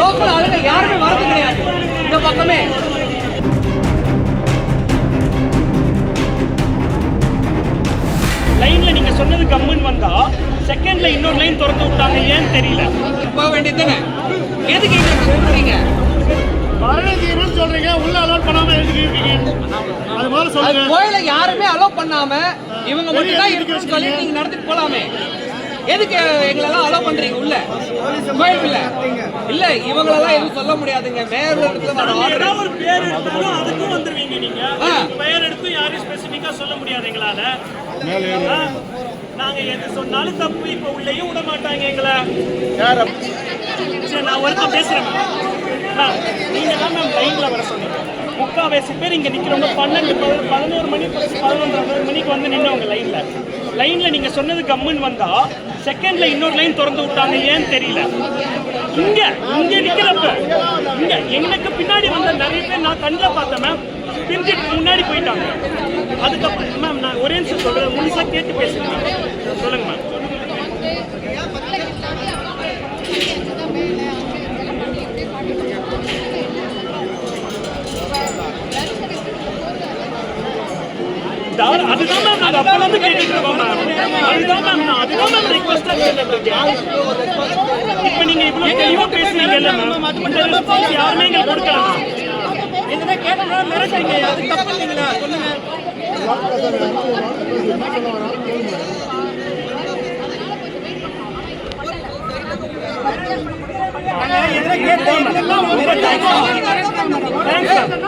Local ஆளுங்க யாருமே வரது கிடையாது இந்த பக்கமே. லைன்ல நீங்க சொன்னது கம்முன்னு வந்தா செகண்ட்ல இன்னொரு லைன் திறந்து விட்டாங்க, ஏன்னு தெரியல. போக வேண்டியது தானே, எதுக்கு இங்க சொல்றீங்க? சொல்றீங்க உள்ள அலோட் பண்ணாம எழுதிருக்கீங்க. அது மாதிரி சொல்லுங்க. கோயில யாருமே அலோட் பண்ணாம இவங்க மட்டும் தான் இருக்குன்னு சொல்லி நீங்க நடத்திட்டு போலாமே. எதுக்கு எங்களெல்லாம் அலோவ் பண்றீங்க உள்ள கோயிலுக்குள்ள? இல்ல இவங்களெல்லாம் எதுவும் சொல்ல முடியாதுங்க. மேயர் ஒரு பேர் எடுத்தாலும் அதுக்கும் வந்துருவீங்க நீங்க. பெயர் எடுத்து யாரையும் ஸ்பெசிபிக்கா சொல்ல முடியாது எங்களால. நாங்க எது சொன்னாலும் தப்பு. இப்ப உள்ளேயும் விட மாட்டாங்க எங்களை. சரி, நான் ஒருத்தர் பேசுறேன். நீங்க தான் மேம் லைன்ல வர சொன்னீங்க. 3/4 பேர் இங்க நிக்கிறவங்க 12, 11 மணி 11:30 மணிக்கு வந்து நின்னவங்க லைன்ல நீங்க சொன்னது கம்முன்னு வந்தா செகண்ட்ல இன்னொரு லைன் திறந்து விட்டாங்க, ஏன்னு தெரியல. இங்க நிக்கிறப்ப இங்க எனக்கு பின்னாடி வந்த நிறைய பேர் நான் கண்ணில் பார்த்தேன் மேம், பிரிஞ்சுட்டு முன்னாடி போயிட்டாங்க. அதுக்கப்புறம் மேம் நான் ஒரே நிமிஷம் சொல்றேன், முழுசா கேட்டு பேசுறேன். சொல்லுங்க மேம். அதுதான் மேம் நாங்கள் அப்போ வந்து கேட்டுட்டு இருக்கோம் மேம். அதுதான் மேம் ரிக்வஸ்டா கேட்டுட்டு இருக்கேன். இப்போ நீங்க இவ்வளவு தெளிவா பேசுறீங்கல்ல மேம், இந்த ரெஸ்பான்ஸ் யாருமே இங்க கொடுக்கல. என்ன கேட்டா மிரட்டுறீங்க, அது தப்பு இல்லைங்களா? சொல்லுங்க.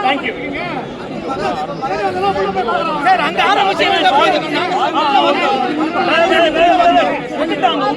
Thank you sir. அங்க ஆரம்பிச்சு சொல்லிட்டாங்க.